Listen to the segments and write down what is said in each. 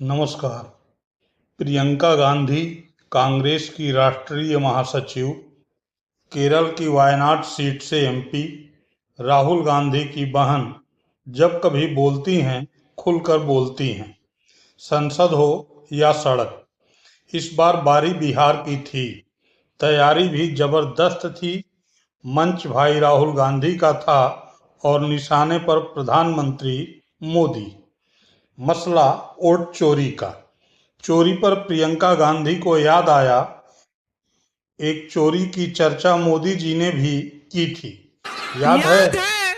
नमस्कार। प्रियंका गांधी कांग्रेस की राष्ट्रीय महासचिव, केरल की वायनाड सीट से एमपी, राहुल गांधी की बहन जब कभी बोलती हैं खुलकर बोलती हैं, संसद हो या सड़क। इस बार बारी बिहार की थी। तैयारी भी जबरदस्त थी। मंच भाई राहुल गांधी का था और निशाने पर प्रधानमंत्री मोदी। मसला वोट चोरी का। चोरी पर प्रियंका गांधी को याद आया, एक चोरी की चर्चा मोदी जी ने भी की थी। याद है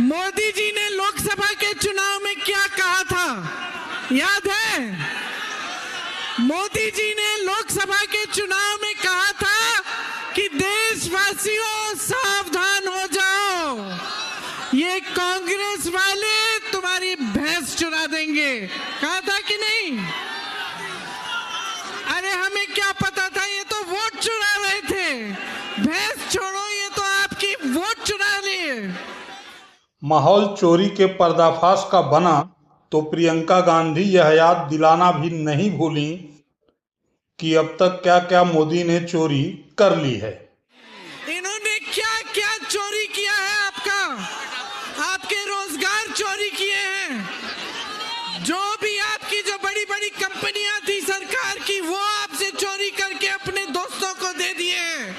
मोदी जी ने लोकसभा के चुनाव में क्या कहा था? याद है मोदी जी ने लोकसभा के चुनाव में कहा था कि देशवासियों सावधान हो जाओ, ये कांग्रेस वाले तुम्हारी भैंस चुरा देंगे। कहा था कि नहीं? अरे हमें क्या पता था, ये तो वोट चुरा रहे थे। भैंस छोड़ो, ये तो आपकी वोट चुरा लिए। माहौल चोरी के पर्दाफाश का बना तो प्रियंका गांधी यह याद दिलाना भी नहीं भूली कि अब तक क्या क्या मोदी ने चोरी कर ली है। इन्होंने क्या क्या चोरी किया है? आपके रोजगार चोरी किए हैं। जो भी आपकी जो बड़ी बड़ी कंपनियां थी सरकार की, वो आपसे चोरी करके अपने दोस्तों को दे दिए हैं।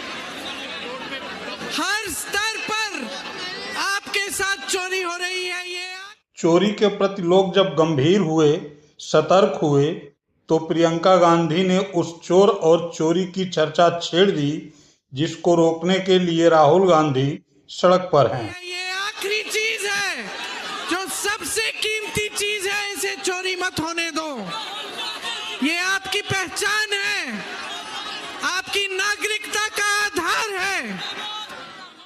हर स्तर पर आपके साथ चोरी हो रही है। ये चोरी के प्रति लोग जब गंभीर हुए, सतर्क हुए, तो प्रियंका गांधी ने उस चोर और चोरी की चर्चा छेड़ दी जिसको रोकने के लिए राहुल गांधी सड़क पर हैं। ये आखिरी चीज है, जो सबसे कीमती चीज है, इसे चोरी मत होने दो। ये आपकी पहचान है, आपकी नागरिकता का आधार है।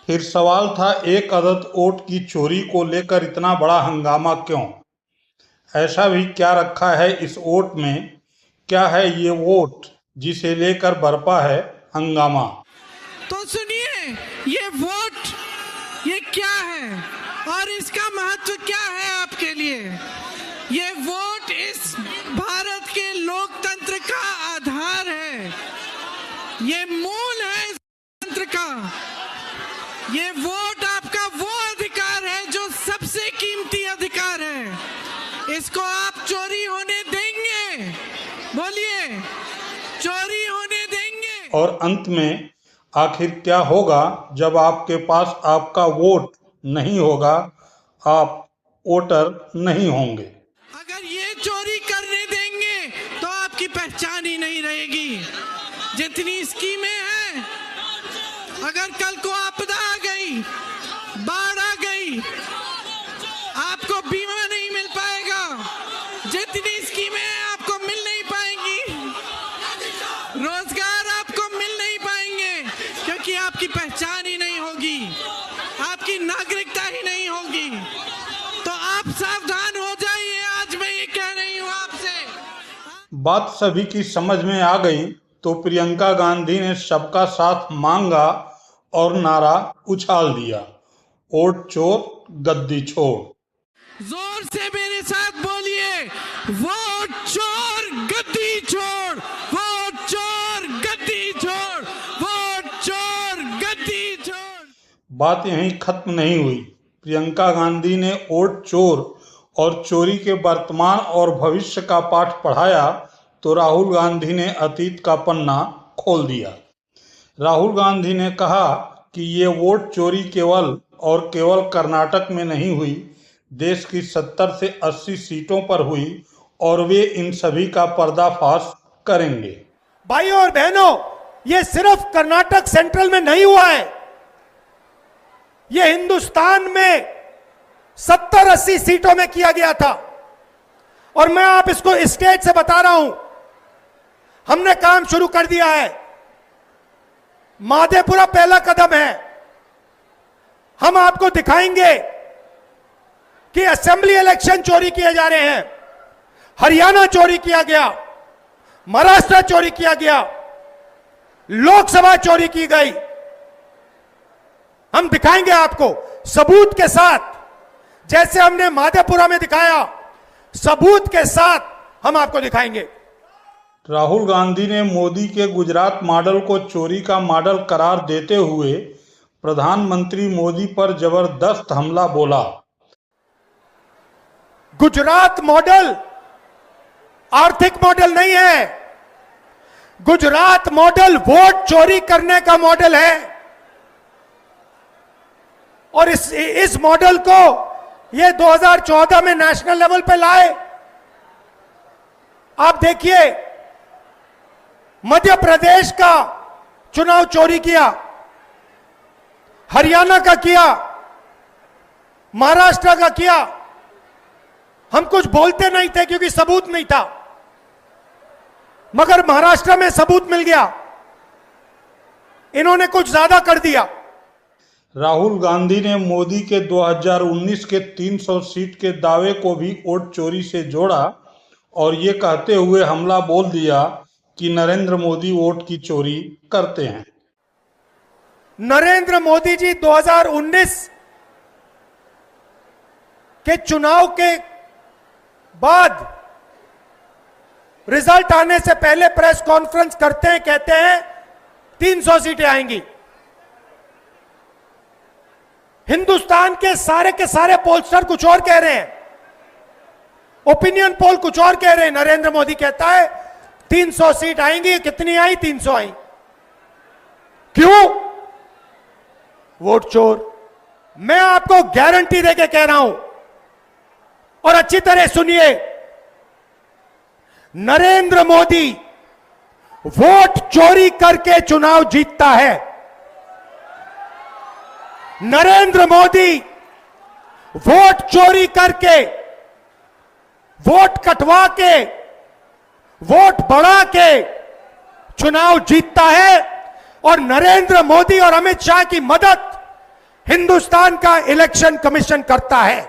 फिर सवाल था, एक अदद वोट की चोरी को लेकर इतना बड़ा हंगामा क्यों? ऐसा भी क्या रखा है इस वोट में? क्या है ये वोट जिसे लेकर बरपा है हंगामा? तो सुनिए, ये वोट ये क्या है और इसका महत्व क्या है आपके लिए? ये वोट इस भारत के लोकतंत्र का आधार है, ये मूल है इस तंत्र का। ये वोट आपका वो अधिकार है जो सबसे कीमती अधिकार है। इसको आप चोरी होने देंगे? बोलिए, चोरी होने देंगे? और अंत में आखिर क्या होगा जब आपके पास आपका वोट नहीं होगा, आप वोटर नहीं होंगे? अगर ये चोरी करने देंगे तो आपकी पहचान ही नहीं रहेगी। जितनी स्कीमें हैं, अगर कल को आपदा आ गई, बाढ़ आ गई, आपको बीमा नहीं मिल पाएगा। जितनी स्कीमें हैं आपको मिल नहीं पाएंगी, रोजगार आपको मिल नहीं पाएंगे, क्योंकि आपकी पहचान ही नहीं होगी, आपकी नागरिकता ही नहीं होगी। तो आप सावधान हो जाइए, आज मैं ये कह रही हूं आपसे। बात सभी की समझ में आ गई तो प्रियंका गांधी ने सबका साथ मांगा और नारा उछाल दिया, वोट चोर गद्दी छोड़। जोर से मेरे साथ बोलिए, वोट चोर गद्दी छोड़, वोट चोर गद्दी छोड़, वोट चोर गद्दी छोड़। बात यहीं खत्म नहीं हुई। प्रियंका गांधी ने वोट चोर और चोरी के वर्तमान और भविष्य का पाठ पढ़ाया तो राहुल गांधी ने अतीत का पन्ना खोल दिया। राहुल गांधी ने कहा कि ये वोट चोरी केवल कर्नाटक में नहीं हुई, देश की 70 से 80 सीटों पर हुई और वे इन सभी का पर्दाफाश करेंगे। भाइयों और बहनों, ये सिर्फ कर्नाटक सेंट्रल में नहीं हुआ है, ये हिंदुस्तान में 70-80 सीटों में किया गया था। और मैं आप इसको स्टेज से बता रहा हूं, हमने काम शुरू कर दिया है। माधेपुरा पहला कदम है। हम आपको दिखाएंगे कि असेंबली इलेक्शन चोरी किए जा रहे हैं, हरियाणा चोरी किया गया, महाराष्ट्र चोरी किया गया, लोकसभा चोरी की गई। हम दिखाएंगे आपको सबूत के साथ, जैसे हमने माधेपुरा में दिखाया, सबूत के साथ हम आपको दिखाएंगे। राहुल गांधी ने मोदी के गुजरात मॉडल को चोरी का मॉडल करार देते हुए प्रधानमंत्री मोदी पर जबरदस्त हमला बोला। गुजरात मॉडल आर्थिक मॉडल नहीं है, गुजरात मॉडल वोट चोरी करने का मॉडल है। और इस मॉडल को ये 2014 में नेशनल लेवल पे लाए। आप देखिए, मध्य प्रदेश का चुनाव चोरी किया, हरियाणा का किया, महाराष्ट्र का किया। हम कुछ बोलते नहीं थे क्योंकि सबूत नहीं था, मगर महाराष्ट्र में सबूत मिल गया। इन्होंने कुछ ज्यादा कर दिया। राहुल गांधी ने मोदी के 2019 के 300 सीट के दावे को भी वोट चोरी से जोड़ा और ये कहते हुए हमला बोल दिया कि नरेंद्र मोदी वोट की चोरी करते हैं। नरेंद्र मोदी जी 2019 के चुनाव के बाद रिजल्ट आने से पहले प्रेस कॉन्फ्रेंस करते हैं, कहते हैं 300 सीटें आएंगी। हिंदुस्तान के सारे पोलस्टर कुछ और कह रहे हैं, ओपिनियन पोल कुछ और कह रहे हैं। नरेंद्र मोदी कहता है 300 सीट आएंगी। कितनी आई? 300 आई। क्यों? वोट चोर। मैं आपको गारंटी देके कह रहा हूं और अच्छी तरह सुनिए, नरेंद्र मोदी वोट चोरी करके चुनाव जीतता है। नरेंद्र मोदी वोट चोरी करके, वोट कटवा के, वोट बढ़ा के चुनाव जीतता है। और नरेंद्र मोदी और अमित शाह की मदद हिंदुस्तान का इलेक्शन कमीशन करता है।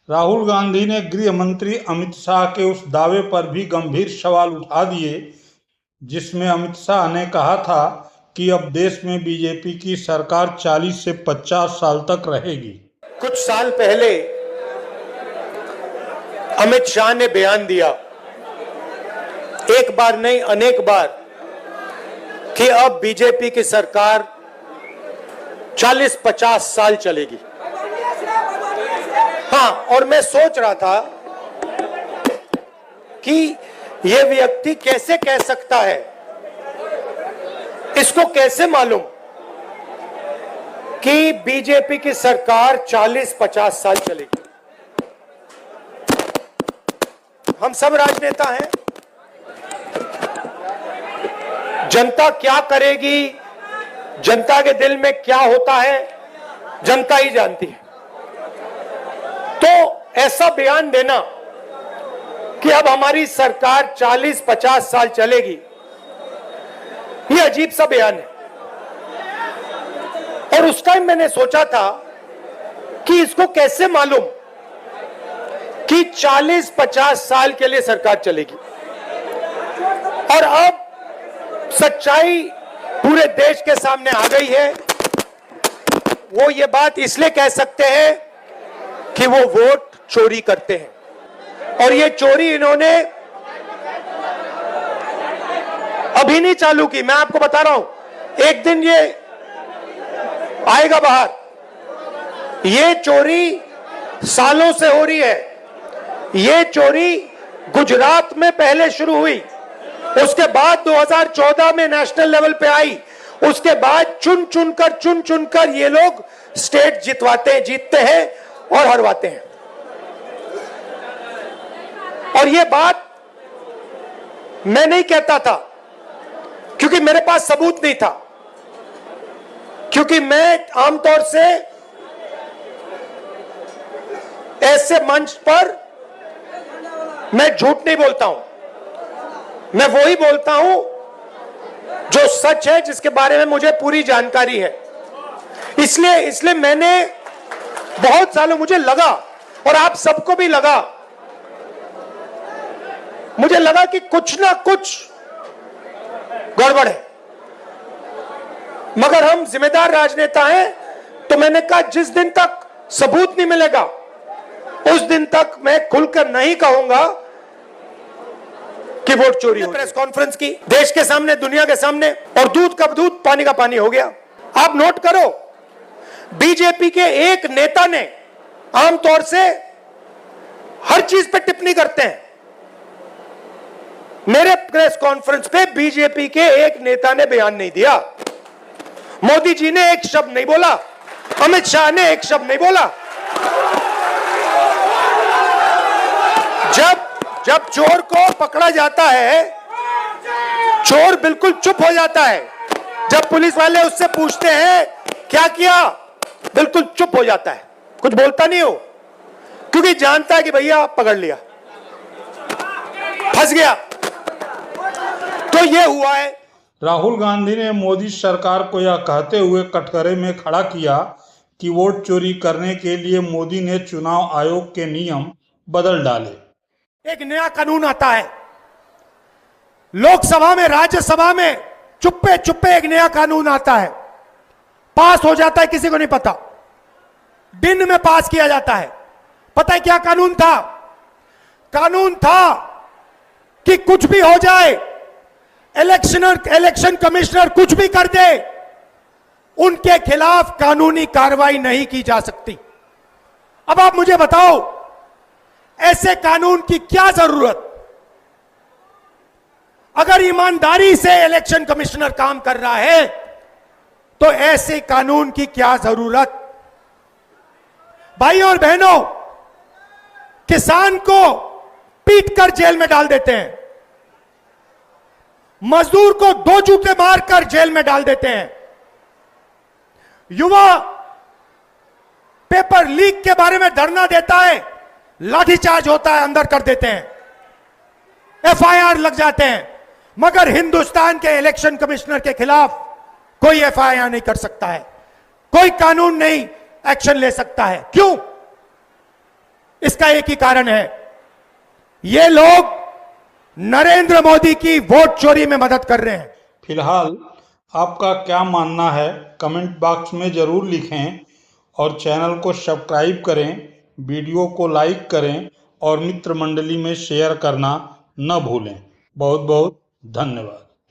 राहुल गांधी ने गृह मंत्री अमित शाह के उस दावे पर भी गंभीर सवाल उठा दिए जिसमें अमित शाह ने कहा था कि अब देश में बीजेपी की सरकार 40 से 50 साल तक रहेगी। कुछ साल पहले अमित शाह ने बयान दिया, एक बार नहीं अनेक बार, कि अब बीजेपी की सरकार 40-50 साल चलेगी। हाँ, और मैं सोच रहा था कि यह व्यक्ति कैसे कह सकता है, इसको कैसे मालूम कि बीजेपी की सरकार 40-50 साल चलेगी। हम सब राजनेता हैं, जनता क्या करेगी, जनता के दिल में क्या होता है, जनता ही जानती है। तो ऐसा बयान देना कि अब हमारी सरकार 40-50 साल चलेगी, ये अजीब सा बयान है। और उस टाइम मैंने सोचा था कि इसको कैसे मालूम कि 40-50 साल के लिए सरकार चलेगी। और अब सच्चाई पूरे देश के सामने आ गई है। वो ये बात इसलिए कह सकते हैं कि वो वोट चोरी करते हैं। और ये चोरी इन्होंने अभी नहीं चालू की, मैं आपको बता रहा हूं, एक दिन ये आएगा बाहर। ये चोरी सालों से हो रही है। ये चोरी गुजरात में पहले शुरू हुई, उसके बाद 2014 में नेशनल लेवल पे आई, उसके बाद चुन चुनकर ये लोग स्टेट जीतते हैं और हरवाते हैं। और ये बात मैं नहीं कहता था क्योंकि मेरे पास सबूत नहीं था, क्योंकि मैं आमतौर से ऐसे मंच पर मैं झूठ नहीं बोलता हूं, मैं वही बोलता हूं जो सच है, जिसके बारे में मुझे पूरी जानकारी है। इसलिए मैंने बहुत सालों, मुझे लगा और आप सबको भी लगा, मुझे लगा कि कुछ ना कुछ गड़बड़ है। मगर हम जिम्मेदार राजनेता हैं, तो मैंने कहा जिस दिन तक सबूत नहीं मिलेगा उस दिन तक मैं खुलकर नहीं कहूंगा कि वोट चोरी हो। प्रेस कॉन्फ्रेंस की देश के सामने, दुनिया के सामने, और दूध का दूध पानी का पानी हो गया। आप नोट करो, बीजेपी के एक नेता ने, आमतौर से हर चीज पे टिप्पणी करते हैं, मेरे प्रेस कॉन्फ्रेंस पे बीजेपी के एक नेता ने बयान नहीं दिया। मोदी जी ने एक शब्द नहीं बोला, अमित शाह ने एक शब्द नहीं बोला। जब चोर को पकड़ा जाता है, चोर बिल्कुल चुप हो जाता है। जब पुलिस वाले उससे पूछते हैं क्या किया, बिल्कुल चुप हो जाता है, कुछ बोलता नहीं हो, क्योंकि जानता है कि भैया पकड़ लिया, फंस गया। तो ये हुआ है। राहुल गांधी ने मोदी सरकार को यह कहते हुए कटघरे में खड़ा किया कि वोट चोरी करने के लिए मोदी ने चुनाव आयोग के नियम बदल डाले। एक नया कानून आता है लोकसभा में, राज्यसभा में, चुप्पे चुप्पे एक नया कानून आता है, पास हो जाता है, किसी को नहीं पता, दिन में पास किया जाता है। पता है क्या कानून था? कानून था कि कुछ भी हो जाए, इलेक्शन कमिश्नर कुछ भी कर दे, उनके खिलाफ कानूनी कार्रवाई नहीं की जा सकती। अब आप मुझे बताओ, ऐसे कानून की क्या जरूरत? अगर ईमानदारी से इलेक्शन कमिश्नर काम कर रहा है तो ऐसे कानून की क्या जरूरत? भाई और बहनों, किसान को पीटकर जेल में डाल देते हैं, मजदूर को 2 जूते मारकर जेल में डाल देते हैं, युवा पेपर लीक के बारे में धरना देता है, लाठीचार्ज होता है, अंदर कर देते हैं, एफआईआर लग जाते हैं। मगर हिंदुस्तान के इलेक्शन कमिश्नर के खिलाफ कोई एफआईआर नहीं कर सकता है, कोई कानून नहीं एक्शन ले सकता है। क्यों? इसका एक ही कारण है, ये लोग नरेंद्र मोदी की वोट चोरी में मदद कर रहे हैं। फिलहाल आपका क्या मानना है कमेंट बॉक्स में जरूर लिखें और चैनल को सब्सक्राइब करें, वीडियो को लाइक करें और मित्र मंडली में शेयर करना न भूलें। बहुत बहुत धन्यवाद।